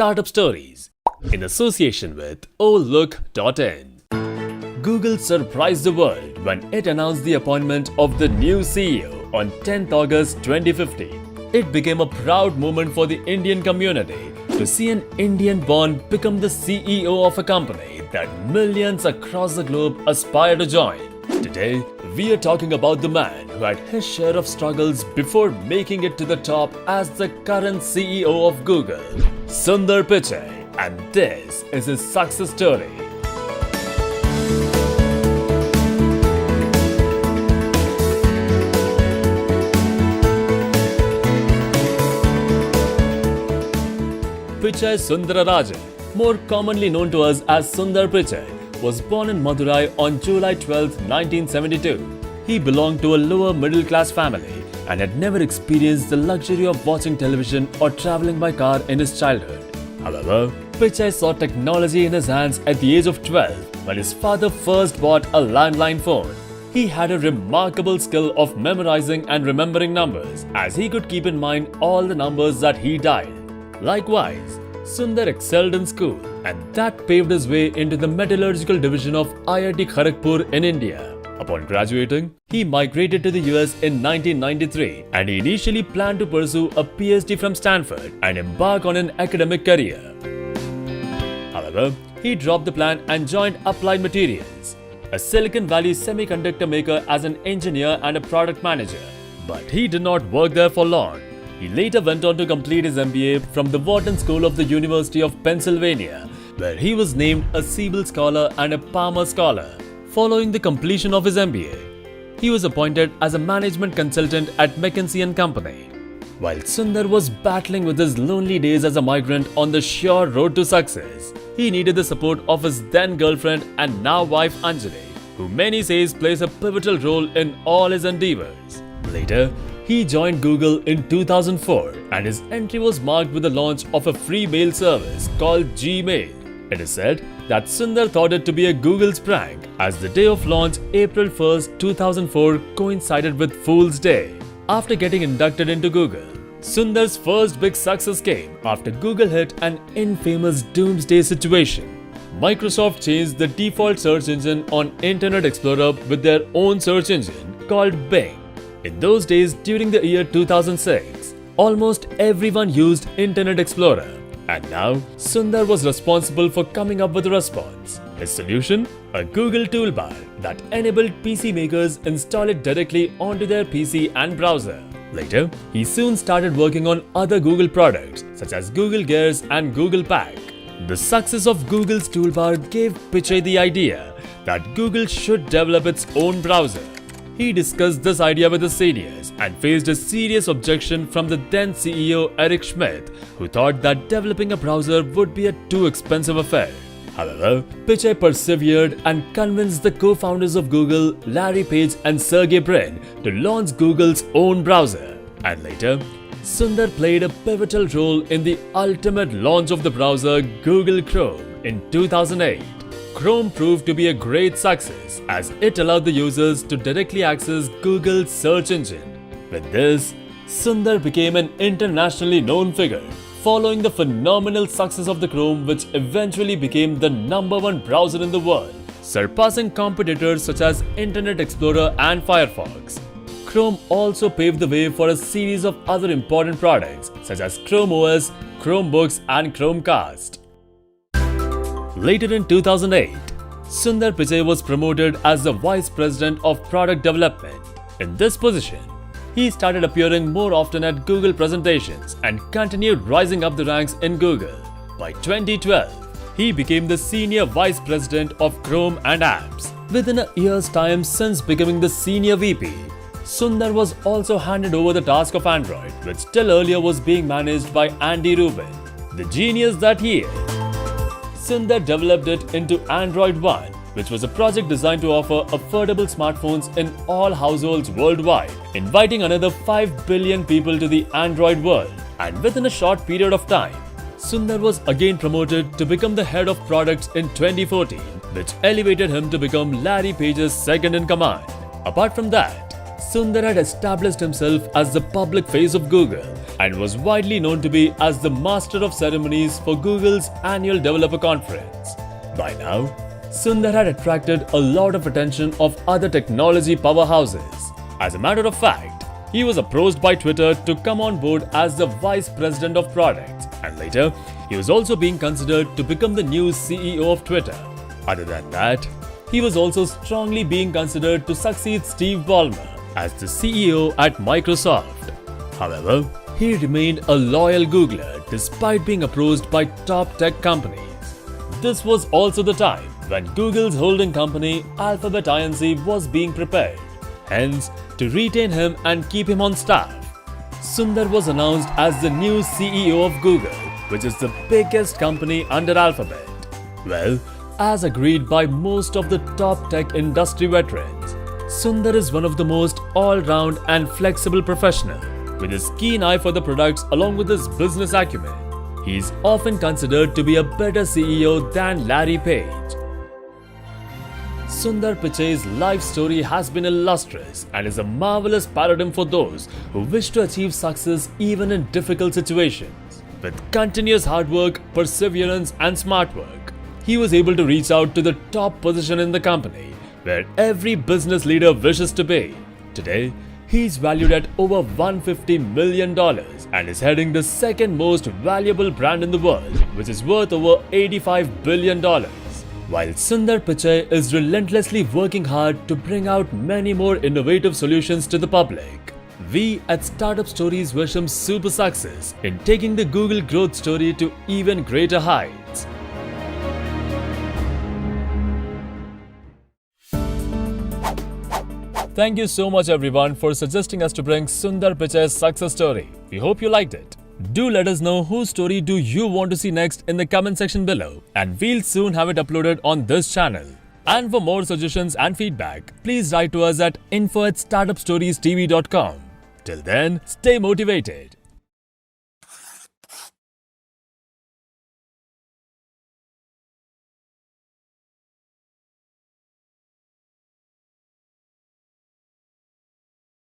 Startup Stories in association with Olook.in. Google surprised the world when it announced the appointment of the new CEO on 10th August 2015. It became a proud moment for the Indian community to see an Indian-born become the CEO of a company that millions across the globe aspire to join. Today, we are talking about the man who had his share of struggles before making it to the top as the current CEO of Google, Sundar Pichai, and this is his success story. Pichai Sundararajan, more commonly known to us as Sundar Pichai, was born in Madurai on July 12, 1972. He belonged to a lower middle class family and had never experienced the luxury of watching television or traveling by car in his childhood. However, Pichai saw technology in his hands at the age of 12 when his father first bought a landline phone. He had a remarkable skill of memorizing and remembering numbers, as he could keep in mind all the numbers that he dialed. Likewise, Sundar excelled in school, and that paved his way into the metallurgical division of IIT Kharagpur in India. Upon graduating, he migrated to the US in 1993, and he initially planned to pursue a PhD from Stanford and embark on an academic career. However, he dropped the plan and joined Applied Materials, a Silicon Valley semiconductor maker, as an engineer and a product manager. But he did not work there for long. He later went on to complete his MBA from the Wharton School of the University of Pennsylvania, where he was named a Siebel Scholar and a Palmer Scholar. Following the completion of his MBA, he was appointed as a management consultant at McKinsey & Company. While Sundar was battling with his lonely days as a migrant on the sure road to success, he needed the support of his then girlfriend and now wife Anjali, who many say plays a pivotal role in all his endeavors. Later, he joined Google in 2004, and his entry was marked with the launch of a free mail service called Gmail. It is said that Sundar thought it to be a Google's prank, as the day of launch, April 1st, 2004, coincided with Fool's Day. After getting inducted into Google, Sundar's first big success came after Google hit an infamous doomsday situation. Microsoft changed the default search engine on Internet Explorer with their own search engine called Bing. In those days, during the year 2006, almost everyone used Internet Explorer. And now, Sundar was responsible for coming up with a response. His solution? A Google toolbar that enabled PC makers install it directly onto their PC and browser. Later, he soon started working on other Google products such as Google Gears and Google Pack. The success of Google's toolbar gave Pichai the idea that Google should develop its own browser. He discussed this idea with his seniors and faced a serious objection from the then CEO Eric Schmidt, who thought that developing a browser would be a too expensive affair. However, Pichai persevered and convinced the co-founders of Google, Larry Page and Sergey Brin, to launch Google's own browser. And later, Sundar played a pivotal role in the ultimate launch of the browser Google Chrome in 2008. Chrome proved to be a great success, as it allowed the users to directly access Google's search engine. With this, Sundar became an internationally known figure, following the phenomenal success of the Chrome, which eventually became the #1 browser in the world, surpassing competitors such as Internet Explorer and Firefox. Chrome also paved the way for a series of other important products such as Chrome OS, Chromebooks and Chromecast. Later in 2008, Sundar Pichai was promoted as the Vice President of Product Development. In this position, he started appearing more often at Google presentations and continued rising up the ranks in Google. By 2012, he became the Senior Vice President of Chrome and Apps. Within a year's time since becoming the Senior VP, Sundar was also handed over the task of Android, which till earlier was being managed by Andy Rubin. The genius that he is, Sundar developed it into Android One, which was a project designed to offer affordable smartphones in all households worldwide, inviting another 5 billion people to the Android world. And within a short period of time, Sundar was again promoted to become the head of products in 2014, which elevated him to become Larry Page's second in command. Apart from that, Sundar had established himself as the public face of Google and was widely known to be as the master of ceremonies for Google's annual developer conference. By now, Sundar had attracted a lot of attention of other technology powerhouses. As a matter of fact, he was approached by Twitter to come on board as the vice president of products, and later, he was also being considered to become the new CEO of Twitter. Other than that, he was also strongly being considered to succeed Steve Ballmer as the CEO at Microsoft. However, he remained a loyal Googler despite being approached by top tech companies. This was also the time when Google's holding company Alphabet Inc. was being prepared. Hence, to retain him and keep him on staff, Sundar was announced as the new CEO of Google, which is the biggest company under Alphabet. Well, as agreed by most of the top tech industry veterans, Sundar is one of the most all-round and flexible professional. With his keen eye for the products along with his business acumen, he is often considered to be a better CEO than Larry Page. Sundar Pichai's life story has been illustrious and is a marvelous paradigm for those who wish to achieve success even in difficult situations. With continuous hard work, perseverance and smart work, he was able to reach out to the top position in the company where every business leader wishes to be. Today, he is valued at over $150 million and is heading the second most valuable brand in the world, which is worth over $85 billion. While Sundar Pichai is relentlessly working hard to bring out many more innovative solutions to the public, we at Startup Stories wish him super success in taking the Google growth story to even greater heights. Thank you so much everyone for suggesting us to bring Sundar Pichai's success story. We hope you liked it. Do let us know whose story do you want to see next in the comment section below, and we'll soon have it uploaded on this channel. And for more suggestions and feedback, please write to us at info@startupstoriestv.com. Till then, stay motivated.